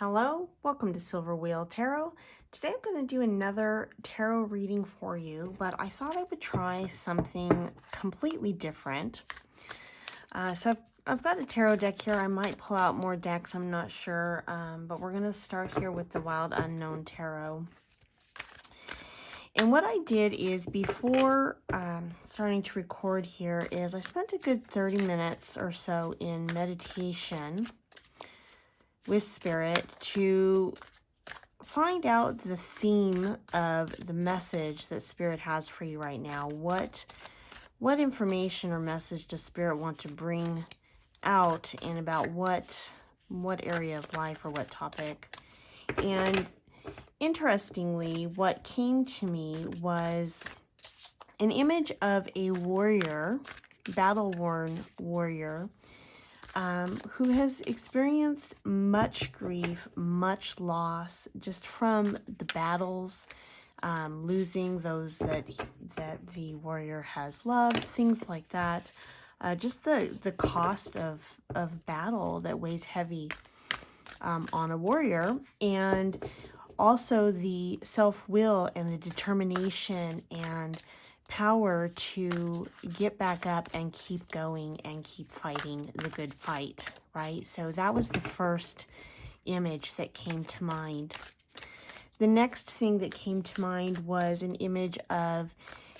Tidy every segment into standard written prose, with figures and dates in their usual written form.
Hello, welcome to Silver Wheel Tarot. Today I'm going to do another tarot reading for you, but I thought I would try something completely different. So I've got a tarot deck here. I might pull out more decks, I'm not sure, but we're going to start here with the Wild Unknown Tarot. And what I did is before starting to record here is I spent a good 30 minutes or so in meditation with Spirit to find out the theme of the message that Spirit has for you right now. What information or message does Spirit want to bring out, and about what area of life or what topic? And interestingly, what came to me was an image of a warrior, battle-worn warrior, who has experienced much grief, much loss, just from the battles, losing those that the warrior has loved, things like that. Just the cost of battle that weighs heavy on a warrior, and also the self-will and the determination and power to get back up and keep going and keep fighting the good fight, right? So that was the first image that came to mind. The next thing that came to mind was an image of,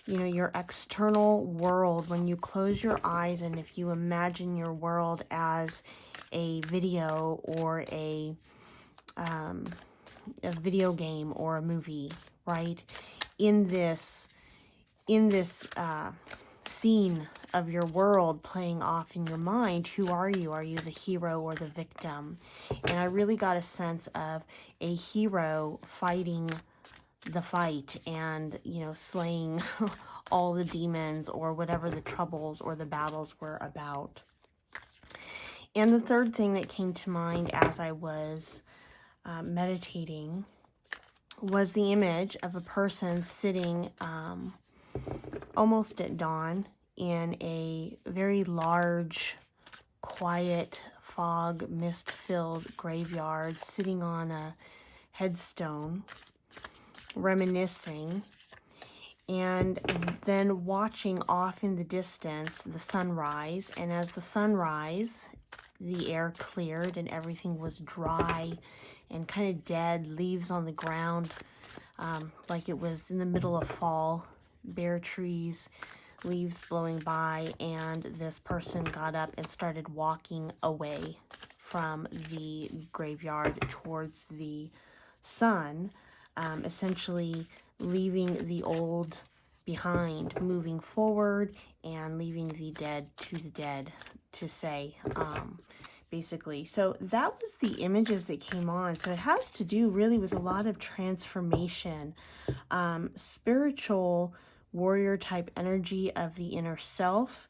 your external world. When you close your eyes and if you imagine your world as a video or a video game or a movie, right? In this scene of your world playing off in your mind, who are you? Are you the hero or the victim? And I really got a sense of a hero fighting the fight and, slaying all the demons or whatever the troubles or the battles were about. And the third thing that came to mind as I was meditating was the image of a person sitting almost at dawn in a very large, quiet, fog, mist-filled graveyard, sitting on a headstone, reminiscing, and then watching off in the distance the sunrise. And as the sunrise, the air cleared and everything was dry and kind of dead, leaves on the ground, like it was in the middle of fall, bare trees, leaves blowing by, and this person got up and started walking away from the graveyard towards the sun, essentially leaving the old behind, moving forward, and leaving the dead to the dead, to say, basically. So that was the images that came on. So it has to do really with a lot of transformation, spiritual warrior type energy of the inner self,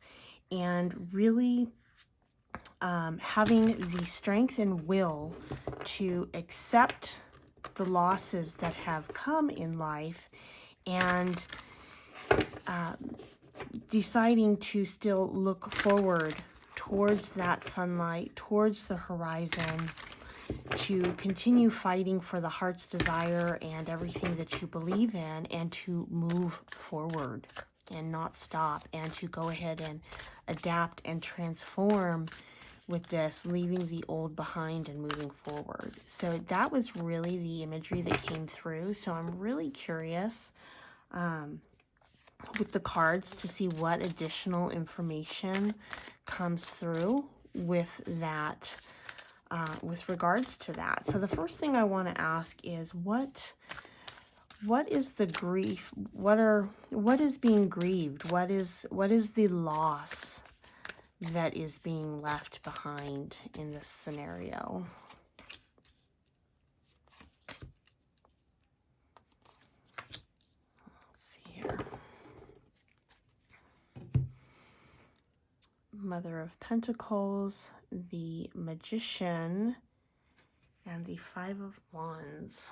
and really having the strength and will to accept the losses that have come in life, and deciding to still look forward towards that sunlight, towards the horizon, to continue fighting for the heart's desire and everything that you believe in, and to move forward and not stop, and to go ahead and adapt and transform with this, leaving the old behind and moving forward. So that was really the imagery that came through. So I'm really curious with the cards to see what additional information comes through with that, with regards to that. So the first thing I want to ask is what is the grief? What is being grieved? What is the loss that is being left behind in this scenario? Let's see here. Mother of Pentacles, the Magician, and the Five of Wands.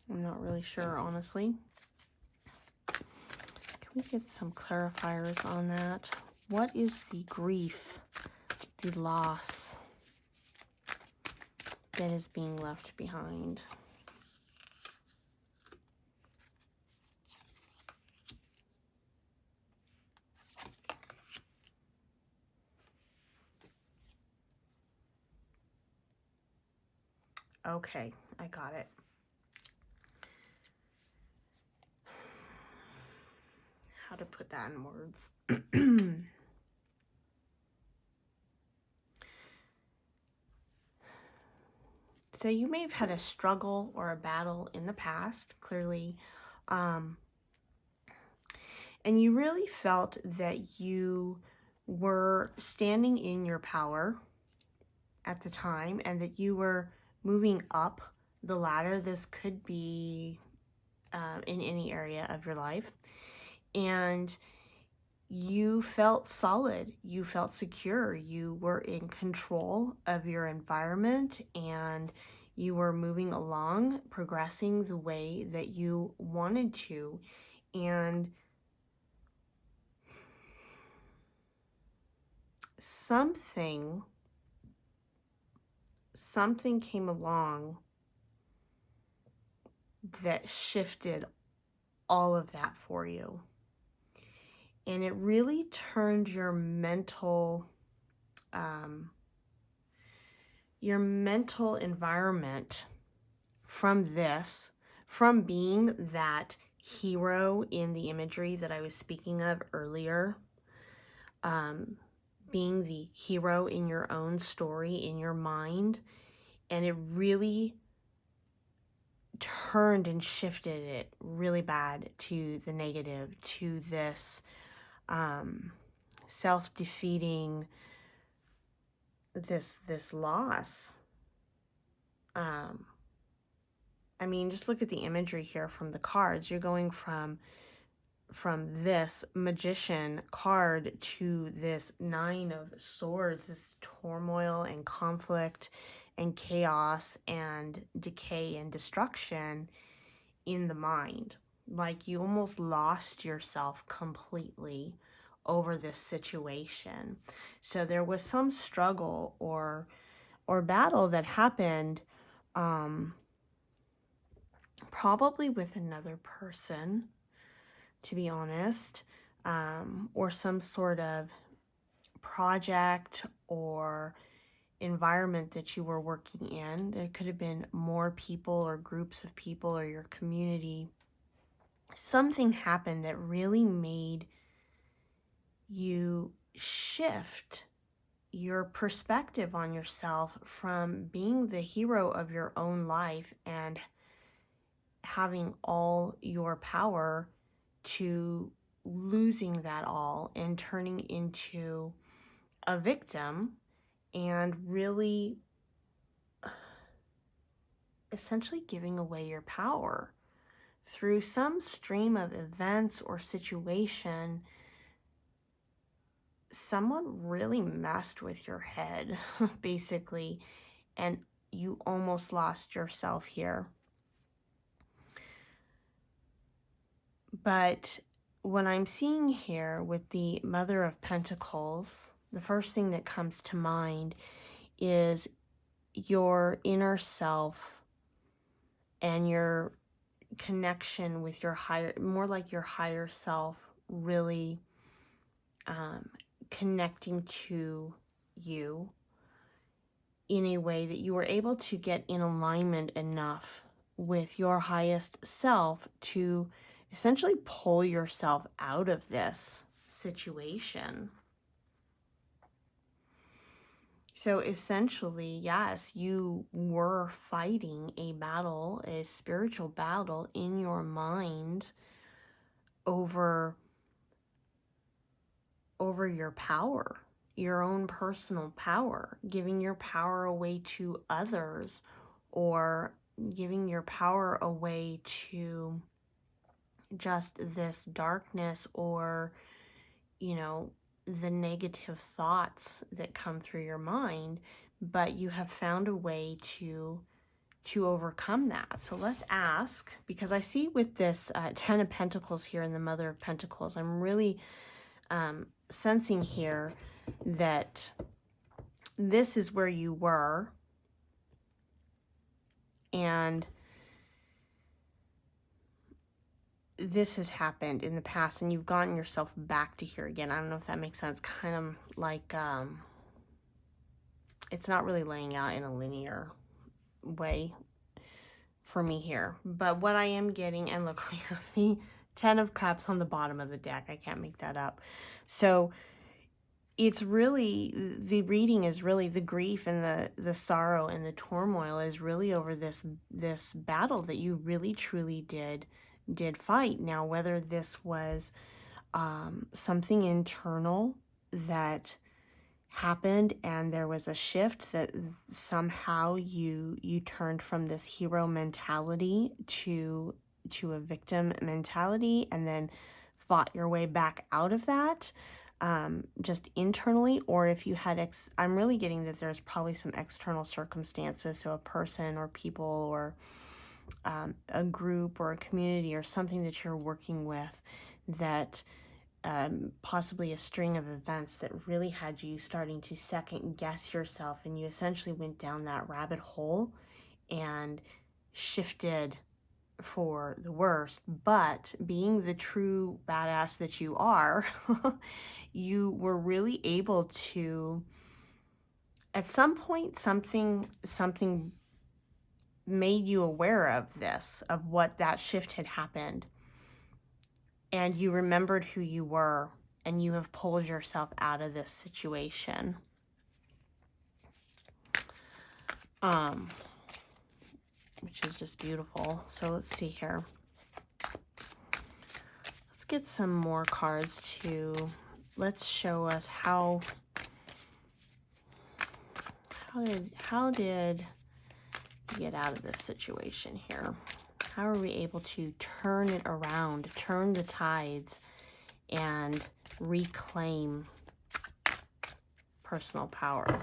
I'm not really sure, honestly. Can we get some clarifiers on that? What is the grief, the loss that is being left behind? Okay, I got it. How to put that in words. So you may have had a struggle or a battle in the past, clearly, and you really felt that you were standing in your power at the time and that you were moving up the ladder. This could be in any area of your life. And you felt solid, you felt secure, you were in control of your environment, and you were moving along, progressing the way that you wanted to. And something came along that shifted all of that for you. And it really turned your mental environment from being that hero in the imagery that I was speaking of earlier, being the hero in your own story, in your mind, and it really turned and shifted it really bad to the negative, to this self-defeating, this loss. I mean, just look at the imagery here from the cards. You're going from this magician card to this 9 of swords, this turmoil and conflict and chaos and decay and destruction in the mind. Like you almost lost yourself completely over this situation. So there was some struggle or battle that happened, probably with another person, to be honest, or some sort of project or environment that you were working in. There could have been more people or groups of people or your community. Something happened that really made you shift your perspective on yourself from being the hero of your own life and having all your power to losing that all and turning into a victim and really essentially giving away your power through some stream of events or situation. Someone really messed with your head, basically, and you almost lost yourself here. But what I'm seeing here with the Mother of Pentacles, the first thing that comes to mind is your inner self and your connection with your more like your higher self, really connecting to you in a way that you were able to get in alignment enough with your highest self to essentially pull yourself out of this situation. So essentially, yes, you were fighting a battle, a spiritual battle in your mind over your power, your own personal power, giving your power away to others, or giving your power away to just this darkness, or, you know, the negative thoughts that come through your mind. But you have found a way to overcome that. So let's ask, because I see with this 10 of Pentacles here and the Mother of Pentacles, I'm really sensing here that this is where you were, and this has happened in the past, and you've gotten yourself back to here again. I don't know if that makes sense. Kind of like, it's not really laying out in a linear way for me here. But what I am getting, and look, we have the 10 of Cups on the bottom of the deck. I can't make that up. So it's really, the reading is really the grief and the sorrow and the turmoil is really over this battle that you really truly did fight. Now, whether this was something internal that happened and there was a shift that somehow you turned from this hero mentality to a victim mentality and then fought your way back out of that, just internally, or if you had I'm really getting that there's probably some external circumstances, so a person or people or a group or a community or something that you're working with that possibly a string of events that really had you starting to second guess yourself, and you essentially went down that rabbit hole and shifted for the worst. But being the true badass that you are, you were really able to, at some point, something made you aware of this, of what that shift had happened. And you remembered who you were, and you have pulled yourself out of this situation. Which is just beautiful. So let's see here. Let's get some more cards let's show us how did you get out of this situation here? How are we able to turn it around, turn the tides, and reclaim personal power?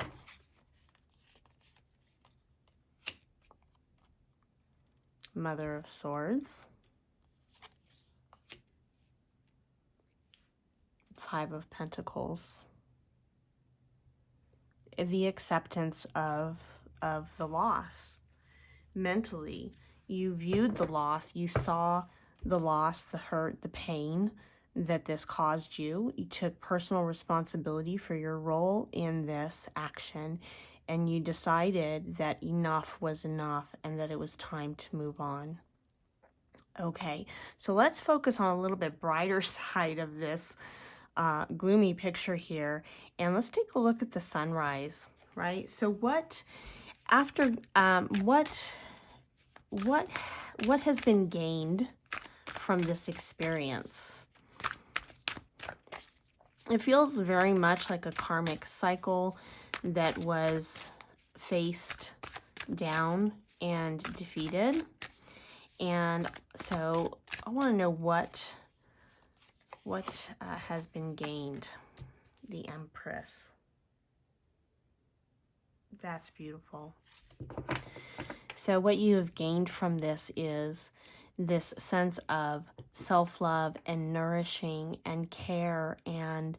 Mother of Swords. 5 of Pentacles. The acceptance of the loss. Mentally, you viewed the loss, you saw the loss, the hurt, the pain that this caused you. You took personal responsibility for your role in this action, and you decided that enough was enough and that it was time to move on. Okay, so let's focus on a little bit brighter side of this gloomy picture here, and let's take a look at the sunrise, right? So what has been gained from this experience? It feels very much like a karmic cycle that was faced down and defeated. And so I want to know what has been gained. The Empress. That's beautiful. So what you have gained from this is this sense of self-love and nourishing and care, and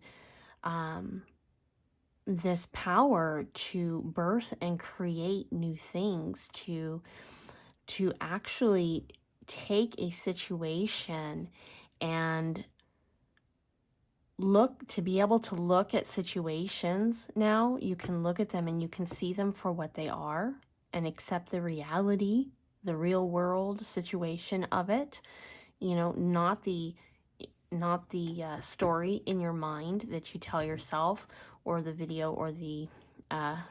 this power to birth and create new things, to actually take a situation and be able to look at situations. Now you can look at them and you can see them for what they are and accept the reality, the real world situation of it, not the story in your mind that you tell yourself, or the video or the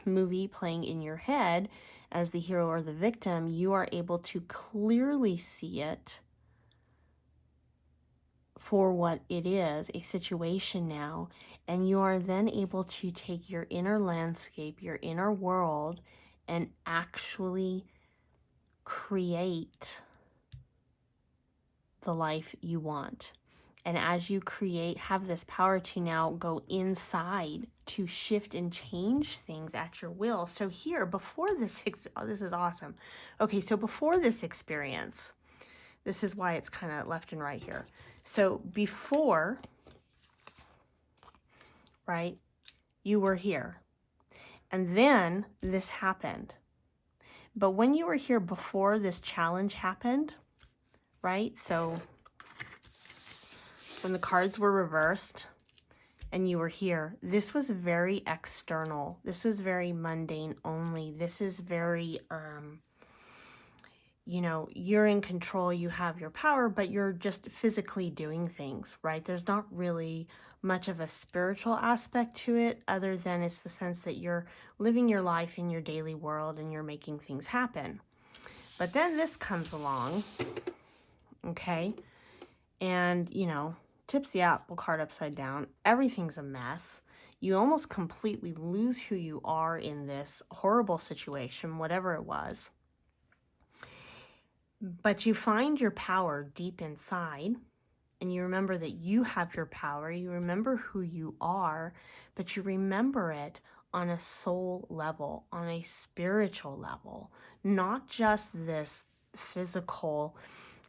movie playing in your head as the hero or the victim. You are able to clearly see it for what it is, a situation now, and you are then able to take your inner landscape, your inner world, and actually create the life you want. And as you create, have this power to now go inside to shift and change things at your will. So here, before this, oh, this is awesome. Okay, so before this experience, this is why it's kind of left and right here. So before, right, you were here. And then this happened. But when you were here before this challenge happened, right? So when the cards were reversed and you were here, this was very external. This was very mundane only. This is very, you know, you're in control, you have your power, but you're just physically doing things, right? There's not really much of a spiritual aspect to it, other than it's the sense that you're living your life in your daily world and you're making things happen. But then this comes along, okay? And, you know, tips the apple cart upside down. Everything's a mess. You almost completely lose who you are in this horrible situation, whatever it was. But you find your power deep inside, and you remember that you have your power. You remember who you are, but you remember it on a soul level, on a spiritual level, not just this physical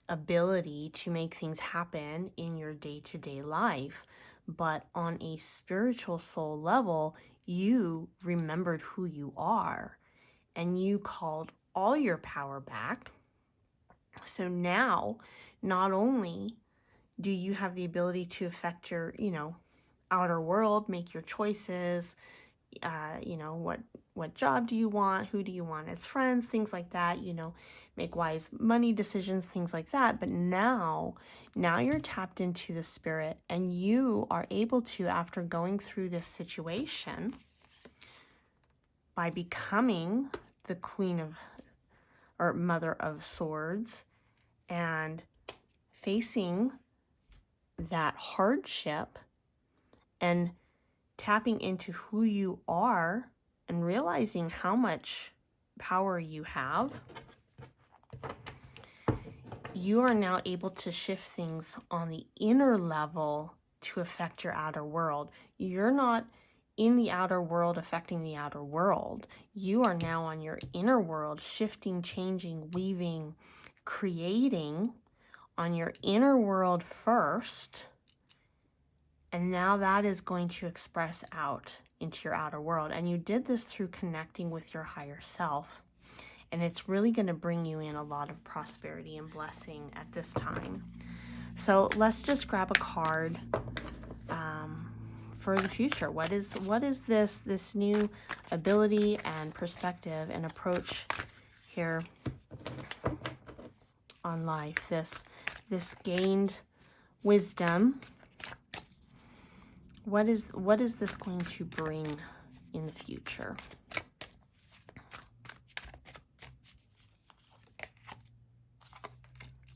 ability to make things happen in your day-to-day life, but on a spiritual soul level, you remembered who you are and you called all your power back. So now, not only do you have the ability to affect your, you know, outer world, make your choices, you know, what job do you want? Who do you want as friends? Things like that, you know, make wise money decisions, things like that. But now you're tapped into the spirit, and you are able to, after going through this situation, by becoming the Queen of, or Mother of Swords, and facing that hardship and tapping into who you are and realizing how much power you have, you are now able to shift things on the inner level to affect your outer world. You're not in the outer world affecting the outer world. You are now on your inner world, shifting, changing, weaving, creating on your inner world first. And now that is going to express out into your outer world. And you did this through connecting with your higher self. And it's really going to bring you in a lot of prosperity and blessing at this time. So let's just grab a card for the future. What is this new ability and perspective and approach here on life? This gained wisdom. What is this going to bring in the future?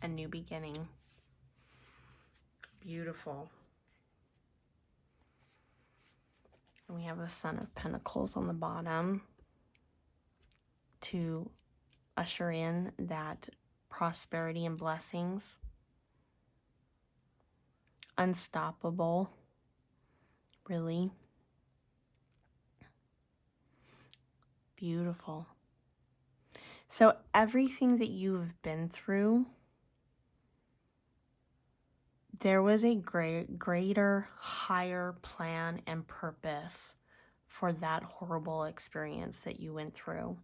A new beginning. Beautiful. And we have the Son of Pentacles on the bottom to usher in that prosperity and blessings. Unstoppable, really. Beautiful. So everything that you've been through, there was a greater, higher plan and purpose for that horrible experience that you went through,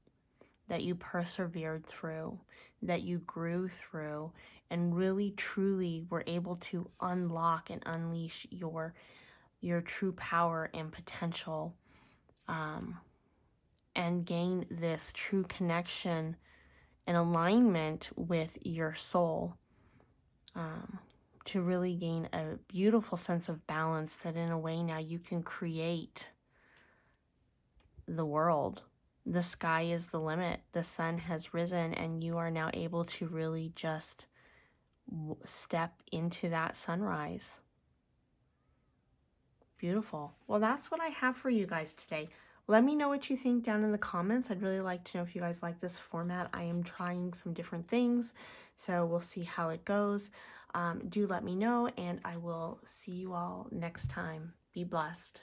that you persevered through, that you grew through, and really, truly were able to unlock and unleash your true power and potential, and gain this true connection and alignment with your soul, to really gain a beautiful sense of balance that in a way now you can create the world. The sky is the limit. The sun has risen, and you are now able to really just step into that sunrise. Beautiful. Well, that's what I have for you guys today. Let me know what you think down in the comments. I'd really like to know if you guys like this format. I am trying some different things, so we'll see how it goes. Do let me know, and I will see you all next time. Be blessed.